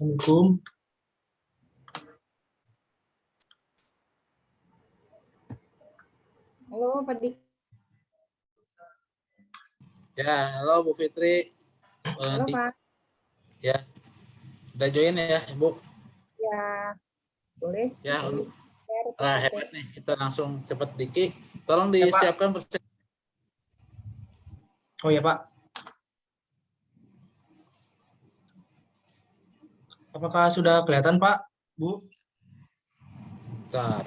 Assalamualaikum. Halo, Pak Dik. Ya, halo Bu Fitri. Halo, Pak. Ya, udah join ya, Ibu? Ya, boleh. Ya, hebat nih. Kita langsung cepat Diki. Tolong Ya, Pak. disiapkan Oh ya, Pak. Apakah sudah kelihatan, Pak? Bu? Bentar.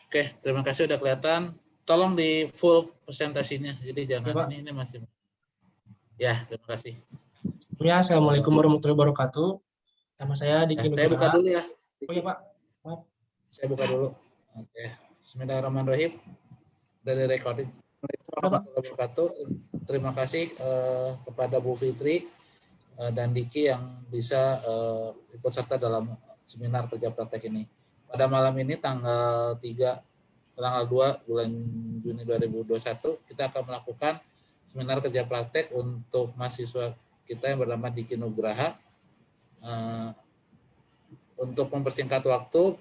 Oke, terima kasih udah kelihatan. Tolong di full presentasinya. Jadi jangan Ya, Pak. ini masih. Ya, terima kasih. Ya, Assalamualaikum warahmatullahi wabarakatuh. Nama saya Diki Saya buka Nugraha. dulu ya. Oh ya, Pak. Maaf. Saya buka dulu. Oke. Bismillahirrahmanirrahim. Dari recording. Assalamualaikum warahmatullahi wabarakatuh. Terima kasih kepada Bu Fitri dan Diki yang bisa ikut serta dalam seminar kerja praktek ini. Pada malam ini tanggal 2 bulan Juni 2021 kita akan melakukan seminar kerja praktek untuk mahasiswa kita yang bernama Diki Nugraha. Untuk mempersingkat waktu,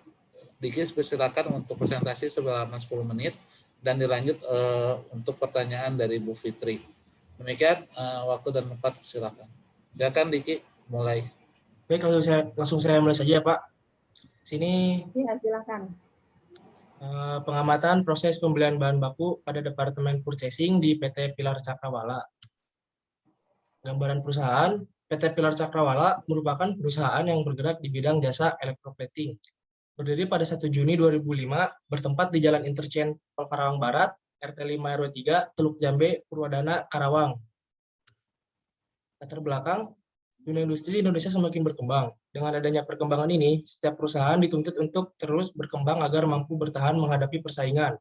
Diki silakan untuk presentasi selama 10 menit dan dilanjut untuk pertanyaan dari Bu Fitri. Demikian waktu dan tempat, silakan. Silakan Diki mulai. Baik, langsung saya mulai saja ya, Pak. Sini Ya, silakan. pengamatan proses pembelian bahan baku pada Departemen Purchasing di PT Pilar Cakrawala. Gambaran perusahaan, PT Pilar Cakrawala merupakan perusahaan yang bergerak di bidang jasa elektroplating. Berdiri pada 1 Juni 2005, bertempat di Jalan Interchange Tol Karawang Barat, RT 5 RW 3, Teluk Jambe, Purwadana, Karawang. Latar belakang, dunia industri di Indonesia semakin berkembang. Dengan adanya perkembangan ini, setiap perusahaan dituntut untuk terus berkembang agar mampu bertahan menghadapi persaingan.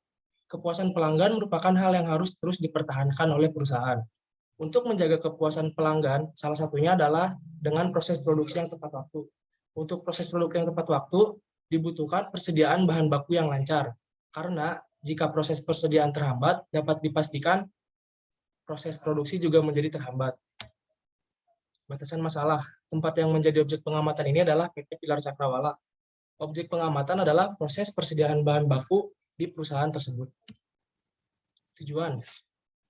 Kepuasan pelanggan merupakan hal yang harus terus dipertahankan oleh perusahaan. Untuk menjaga kepuasan pelanggan, salah satunya adalah dengan proses produksi yang tepat waktu. Untuk proses produksi yang tepat waktu, dibutuhkan persediaan bahan baku yang lancar. Karena jika proses persediaan terhambat, dapat dipastikan proses produksi juga menjadi terhambat. Batasan masalah. Tempat yang menjadi objek pengamatan ini adalah PT Pilar Cakrawala. Objek pengamatan adalah proses persediaan bahan baku di perusahaan tersebut. Tujuan: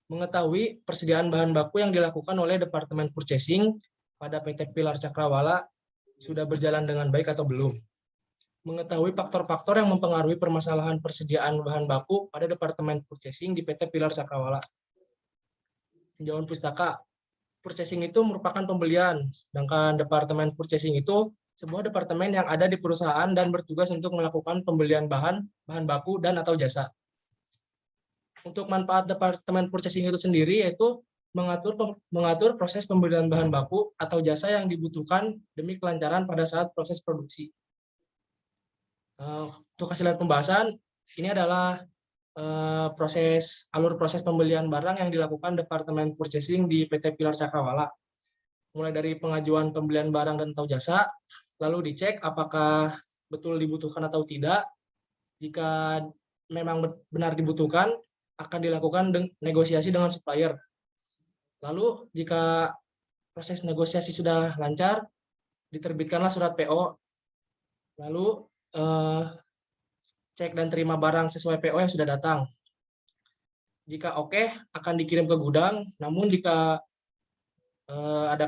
mengetahui persediaan bahan baku yang dilakukan oleh Departemen Purchasing pada PT Pilar Cakrawala sudah berjalan dengan baik atau belum. Mengetahui faktor-faktor yang mempengaruhi permasalahan persediaan bahan baku pada Departemen Purchasing di PT Pilar Cakrawala. Tinjauan pustaka. Purchasing itu merupakan pembelian, sedangkan Departemen Purchasing itu sebuah departemen yang ada di perusahaan dan bertugas untuk melakukan pembelian bahan baku dan atau jasa. Untuk manfaat Departemen Purchasing itu sendiri yaitu mengatur proses pembelian bahan baku atau jasa yang dibutuhkan demi kelancaran pada saat proses produksi. Untuk hasil pembahasan, ini adalah alur proses pembelian barang yang dilakukan Departemen Purchasing di PT Pilar Cakrawala. Mulai dari pengajuan pembelian barang dan atau jasa, lalu dicek apakah betul dibutuhkan atau tidak. Jika memang benar dibutuhkan, akan dilakukan negosiasi dengan supplier. Lalu jika proses negosiasi sudah lancar, diterbitkanlah surat PO. Lalu cek dan terima barang sesuai PO yang sudah datang. Jika oke, akan dikirim ke gudang. Namun jika ada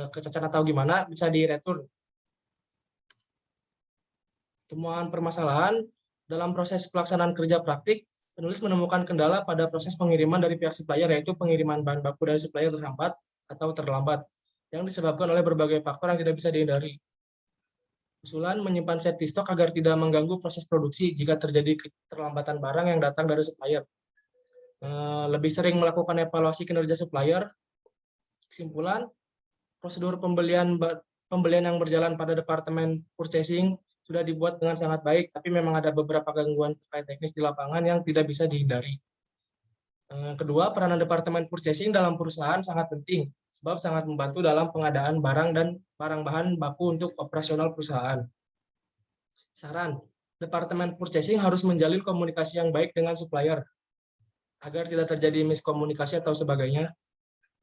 kecacatan atau gimana, bisa diretur. Temuan permasalahan dalam proses pelaksanaan kerja praktik, penulis menemukan kendala pada proses pengiriman dari pihak supplier, yaitu pengiriman bahan baku dari supplier terhambat atau terlambat, yang disebabkan oleh berbagai faktor yang tidak bisa dihindari. Usulan menyimpan safety stock agar tidak mengganggu proses produksi jika terjadi keterlambatan barang yang datang dari supplier. Lebih sering melakukan evaluasi kinerja supplier. Kesimpulan, prosedur pembelian yang berjalan pada Departemen Purchasing sudah dibuat dengan sangat baik, tapi memang ada beberapa gangguan terkait teknis di lapangan yang tidak bisa dihindari. Kedua, peranan Departemen Purchasing dalam perusahaan sangat penting, sebab sangat membantu dalam pengadaan barang dan barang bahan baku untuk operasional perusahaan. Saran, Departemen Purchasing harus menjalin komunikasi yang baik dengan supplier, agar tidak terjadi miskomunikasi atau sebagainya.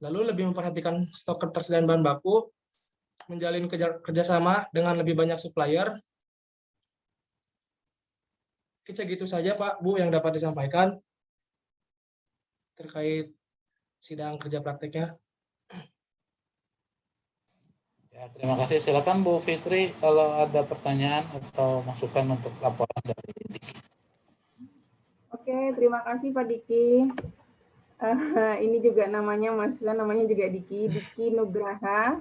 Lalu lebih memperhatikan stok ketersediaan bahan baku, menjalin kerjasama dengan lebih banyak supplier. Segitu saja Pak, Bu, yang dapat disampaikan terkait sidang kerja prakteknya. Ya, terima kasih. Silakan Bu Fitri kalau ada pertanyaan atau masukan untuk laporan dari Diki. Oke, terima kasih Pak Diki. Ini juga namanya juga Diki Nugraha.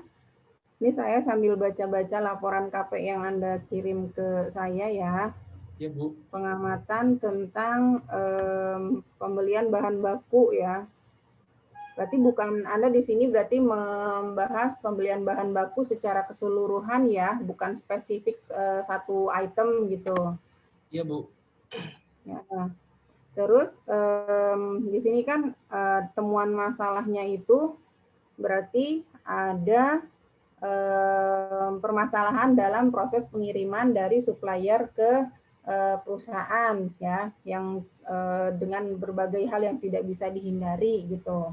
Ini saya sambil baca-baca laporan KP yang Anda kirim ke saya ya. Ya Bu. Pengamatan tentang pembelian bahan baku ya. Berarti bukan Anda di sini berarti membahas pembelian bahan baku secara keseluruhan ya, bukan spesifik satu item gitu. Iya Bu. Ya. Terus di sini kan temuan masalahnya itu berarti ada permasalahan dalam proses pengiriman dari supplier ke perusahaan ya, yang dengan berbagai hal yang tidak bisa dihindari gitu.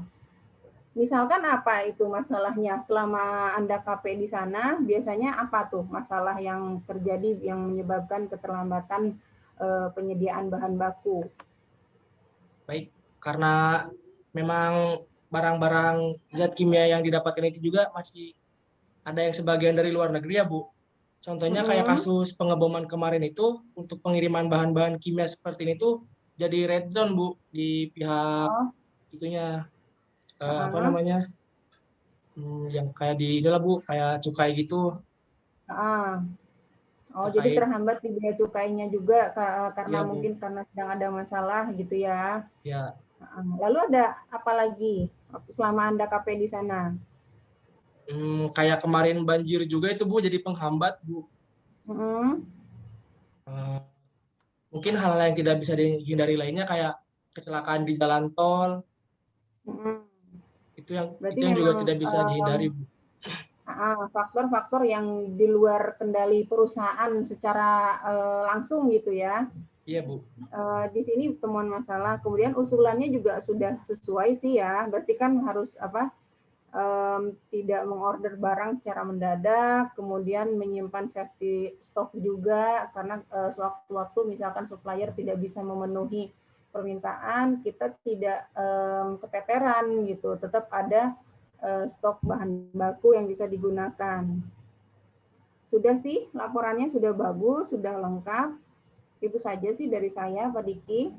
Misalkan apa itu masalahnya selama Anda KP di sana, biasanya apa tuh masalah yang terjadi yang menyebabkan keterlambatan penyediaan bahan baku? Baik, karena memang barang-barang zat kimia yang didapatkan itu juga masih ada yang sebagian dari luar negeri ya Bu. Contohnya kayak kasus pengeboman kemarin itu, untuk pengiriman bahan-bahan kimia seperti ini tuh jadi red zone Bu di pihak itunya. Apa namanya, yang kayak di inilah Bu, kayak cukai gitu. Jadi terhambat di biaya cukainya juga karena Ya, Bu. mungkin karena sedang ada masalah gitu ya. Ya. Lalu ada apa lagi selama Anda KP di sana? Kayak kemarin banjir juga itu Bu, jadi penghambat Bu. Mungkin hal yang tidak bisa dihindari lainnya kayak kecelakaan di jalan tol. Itu yang juga tidak bisa dihindari Bu. Faktor-faktor yang di luar kendali perusahaan secara langsung gitu ya. Iya Bu. Di sini temuan masalah, kemudian usulannya juga sudah sesuai sih ya. Berarti kan harus tidak mengorder barang secara mendadak, kemudian menyimpan safety stock juga karena sewaktu-waktu misalkan supplier tidak bisa memenuhi permintaan, kita tidak keteteran gitu, tetap ada stok bahan baku yang bisa digunakan. Sudah sih, laporannya sudah bagus, sudah lengkap. Itu saja sih dari saya, Pak Diki.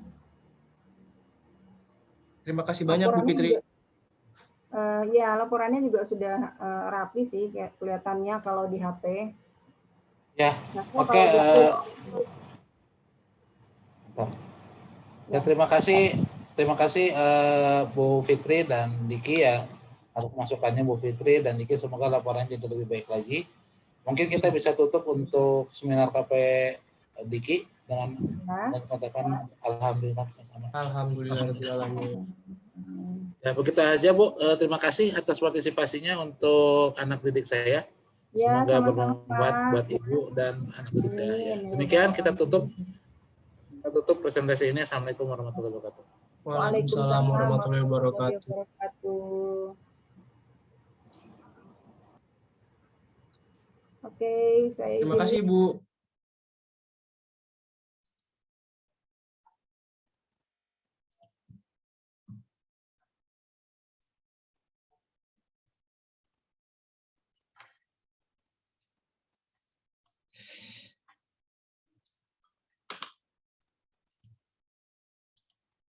Terima kasih banyak Bu Fitri. Ya, laporannya juga sudah rapi sih, kayak kelihatannya kalau di HP. Ya, oke. Ya, terima kasih Bu Fitri dan Diki ya atas masukannya Bu Fitri dan Diki. Semoga laporannya jadi lebih baik lagi. Mungkin kita bisa tutup untuk seminar KP Diki dengan mengatakan alhamdulillah bersama. Alhamdulillah. Ya, begitu aja Bu. Terima kasih atas partisipasinya untuk anak didik saya. Semoga bermanfaat buat Ibu dan anak didik saya. Ya. Demikian kita tutup presentasi ini. Assalamualaikum warahmatullahi wabarakatuh. Waalaikumsalam warahmatullahi wabarakatuh. Oke, saya terima kasih Bu.